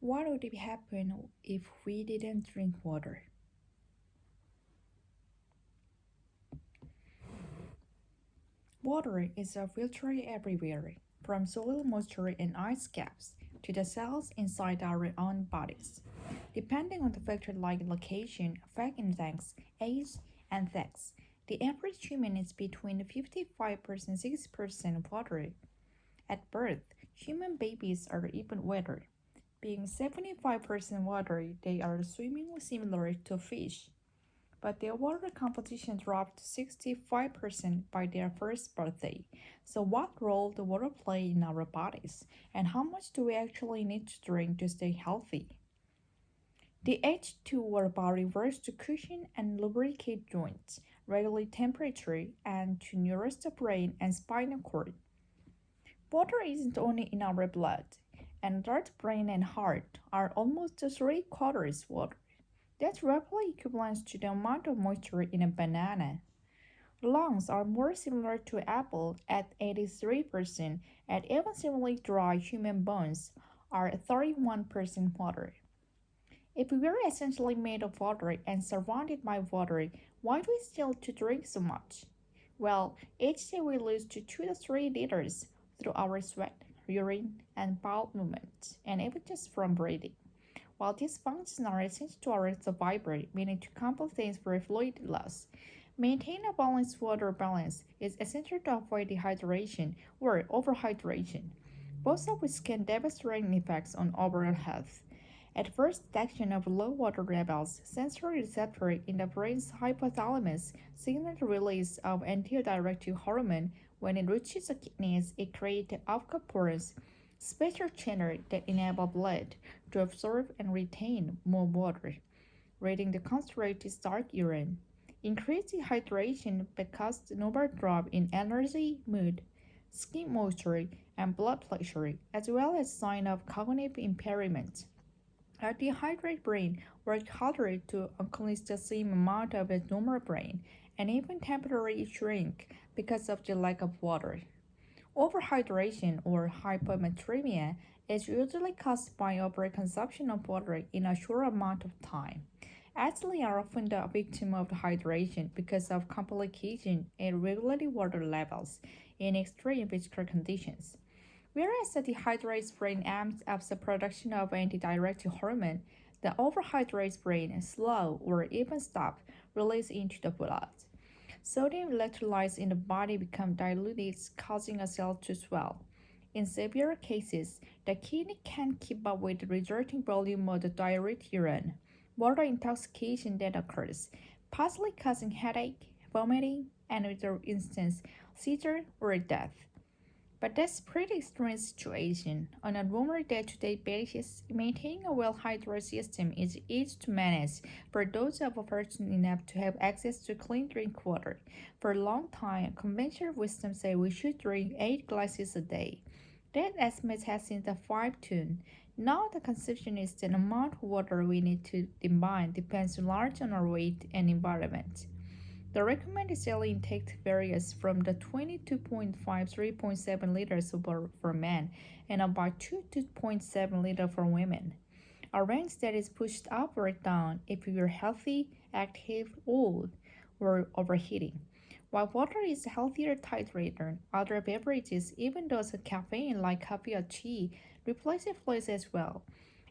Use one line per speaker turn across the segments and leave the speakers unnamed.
What would happen if we didn't drink water? Water is a filter everywhere, from soil moisture and ice caps to the cells inside our own bodies. Depending on the factor like location, fat index, age, and sex, the average human is between 55% and 60% water. At birth, human babies are even wetter. Being 75% water, they are swimmingly similar to fish. But their water composition dropped to 65% by their first birthday. So, what role does water play in our bodies, and how much do we actually need to drink to stay healthy? The H2 our body works to cushion and lubricate joints, regulate temperature, and to nourish the brain and spinal cord. Water isn't only in our blood, and our brain and heart are almost three quarters water. That's roughly equivalent to the amount of moisture in a banana. Lungs are more similar to apple at 83%, and even similarly dry human bones are 31% water. If we were essentially made of water and surrounded by water, why do we still to drink so much? Well, each day we lose to 2 to 3 liters through our sweat, urine, and bowel movements, and even just from breathing. While these functions are essential to our survival, meaning to compensate for fluid loss, maintain a balanced water balance is essential to avoid dehydration or overhydration, both of which can devastate effects on overall health. At first detection of low water levels, sensory receptors in the brain's hypothalamus signal the release of antidiuretic hormone. When it reaches the kidneys, it creates alkapores, special channels that enable blood to absorb and retain more water, leading to concentrated dark urine. Increased dehydration because the number drop in energy, mood, skin moisture, and blood pressure, as well as sign of cognitive impairment. A dehydrated brain works harder to accomplish the same amount of a normal brain and even temporarily shrink because of the lack of water. Overhydration or hyponatremia is usually caused by overconsumption of water in a short amount of time. Athletes are often the victim of dehydration because of complication in irregular water levels in extreme physical conditions. Whereas a dehydrated brain amps up the production of antidiuretic hormone, the overhydrated brain slow or even stop release into the blood. Sodium electrolytes in the body become diluted, causing a cell to swell. In severe cases, the kidney can't keep up with the resulting volume of the diuretic urine. Water intoxication then occurs, possibly causing headache, vomiting, and in other instance, seizure or death. But that's a pretty extreme situation. On a normal day-to-day basis, maintaining a well-hydrated system is easy to manage for those who are fortunate enough to have access to clean drink water. For a long time, conventional wisdom says we should drink 8 glasses a day. That estimate has since the 5-tune. Now the consumption is the amount of water we need to imbibe depends largely on our weight and environment. The recommended daily intake varies from the 22.5 3.7 liters for men and about 2 to 0.7 liters for women, a range that is pushed up or down if you are healthy, active, old, or overheating. While water is a healthier hydrator, other beverages, even those with caffeine like coffee or tea, replace fluids as well.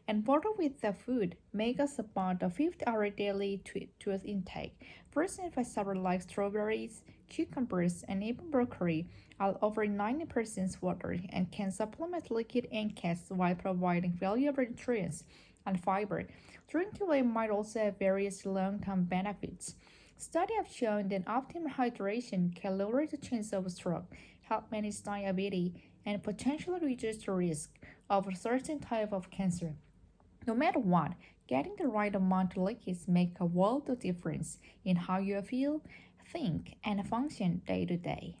And water with the food make us about a fifth our daily tooth intake. Fruits and vegetables like strawberries, cucumbers, and even broccoli are over 90% water and can supplement liquid intakes while providing valuable nutrients and fiber. Drinking water might also have various long-term benefits. Studies have shown that optimal hydration can lower the chance of stroke, help manage diabetes, and potentially reduce the risk of a certain type of cancer. No matter what, getting the right amount of liquids make a world of difference in how you feel, think, and function day to day.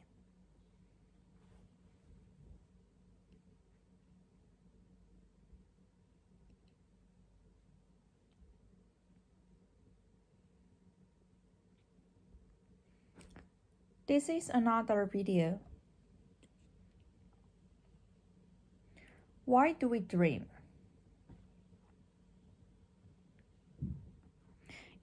This is another video. Why do we dream?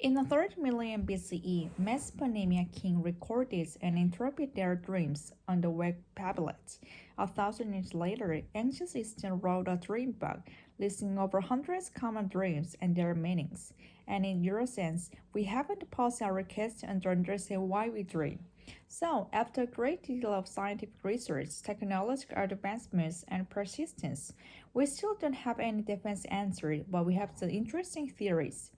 In the 3rd millennium BCE, Mesopotamia king recorded and interpreted their dreams on the web tablets. 1,000 years later, ancient Eastern wrote a dream book, listing over hundreds common dreams and their meanings. And in Eurosense, we haven't paused our quest to understand why we dream. So, after a great deal of scientific research, technological advancements, and persistence, we still don't have any definite answer, but we have some interesting theories.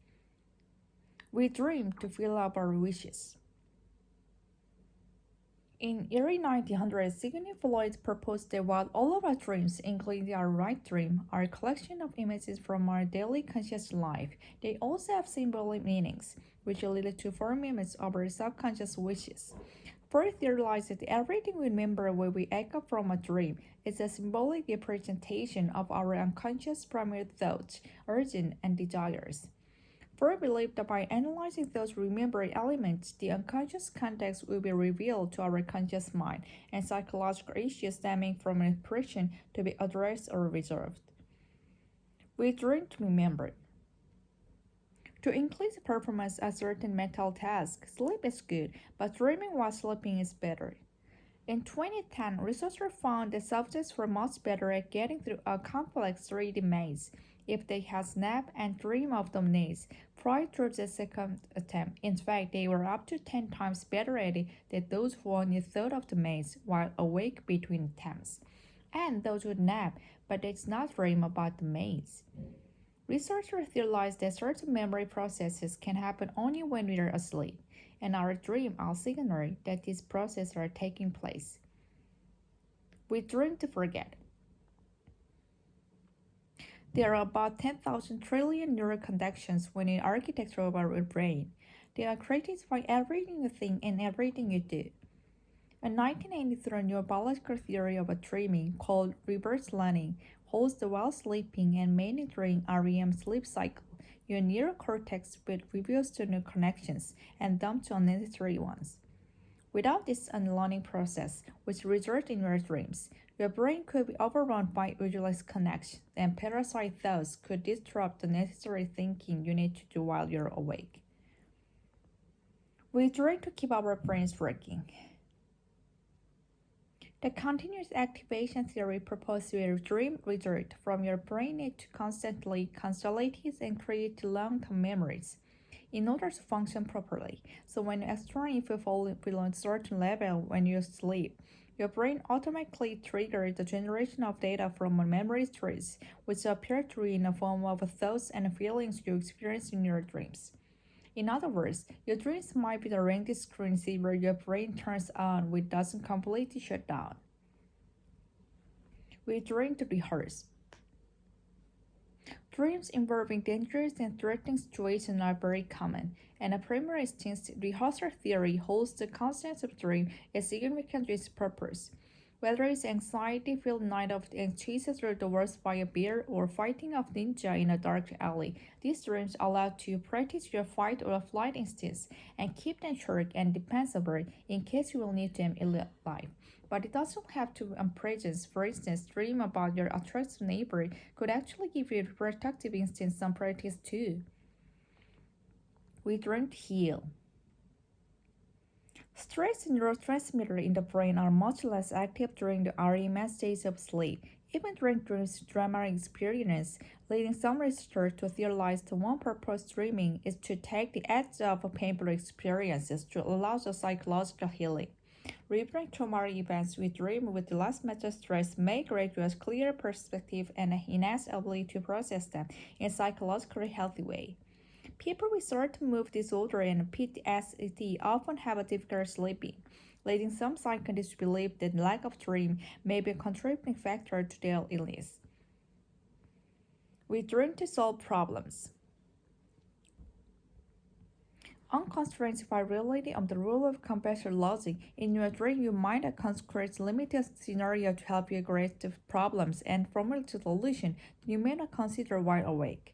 We dream to fill up our wishes. In early 1900s, Sigmund Freud proposed that while all of our dreams, including our right dream, are a collection of images from our daily conscious life, they also have symbolic meanings, which lead to form images of our subconscious wishes. Freud theorized that everything we remember when we wake up from a dream is a symbolic representation of our unconscious primary thoughts, urges, and desires. Freud believed that by analyzing those remembered elements, the unconscious context will be revealed to our conscious mind, and psychological issues stemming from an impression to be addressed or resolved. We dream to remember. To increase performance at certain mental tasks, sleep is good, but dreaming while sleeping is better. In 2010, researchers found that subjects were much better at getting through a complex 3D maze if they had nap and dream of the maze prior to the second attempt. In fact, they were up to 10 times better at it than those who only thought of the maze while awake between attempts, and those who nap but did not dream about the maze. Researchers theorized that certain memory processes can happen only when we are asleep, and our dreams are signal that these processes are taking place. We dream to forget. There are about 10,000 trillion neural connections within the architecture of our brain. They are created by everything you think and everything you do. A 1983 neurobiological theory of dreaming called reverse learning holds the while sleeping and mainly during REM sleep cycle, your neocortex will reveals to new connections and dump to unnecessary ones. Without this unlearning process, which results in your dreams, your brain could be overrun by useless connections, and parasite thoughts could disrupt the necessary thinking you need to do while you're awake. We dream to keep our brains working. The continuous activation theory proposes your dream result from your brain need to constantly consolidate and create long-term memories in order to function properly. So when you experience you fall below a certain level when you sleep, your brain automatically triggers the generation of data from a memory trace, which appear to be in the form of thoughts and feelings you experience in your dreams. In other words, your dreams might be the ringed screensaver your brain turns on which doesn't completely shut down. We dream to rehearse. Dreams involving dangerous and threatening situations are very common, and a primary instinct rehearsal theory holds the concept of dream is significant to its purpose. Whether it's anxiety-filled night of chases through the woods by a bear or fighting a ninja in a dark alley, these dreams allow you to practice your fight or flight instincts and keep them sharp and dependable in case you will need them in life. But it doesn't have to be unpleasant. For instance, dream about your attractive neighbor could actually give you reproductive instincts some practice too. We dream to heal. Stress neurotransmitters in the brain are much less active during the REM stage of sleep, even during dramatic experience, leading some researchers to theorize that one purpose of dreaming is to take the edge off of painful experiences to allow for psychological healing. Remembering traumatic events we dream with less mental stress may create a clearer perspective and enhance ability to process them in a psychologically healthy way. People with certain mood disorder and PTSD often have a difficult sleeping, leading some scientists to believe that lack of dream may be a contributing factor to their illness. We dream to solve problems. Unconstrained by reality of the rule of comparative logic, in your dream you might construct limited scenario to help you grasp problems and formulate a solution that you may not consider while awake.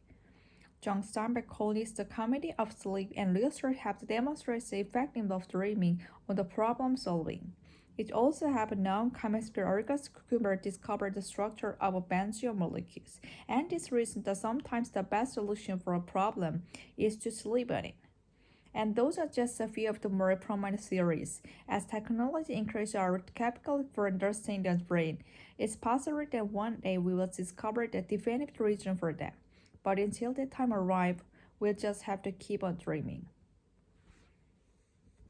John Steinbeck called this the comedy of sleep, and researchers have demonstrated the effectiveness of dreaming on the problem solving. It also have known chemist August Kummer discovered the structure of benzyl molecules, and this reason that sometimes the best solution for a problem is to sleep on it. And those are just a few of the more prominent theories. As technology increases our capability for understanding the brain, it's possible that one day we will discover the definitive reason for that. But until that time arrives, we'll just have to keep on dreaming.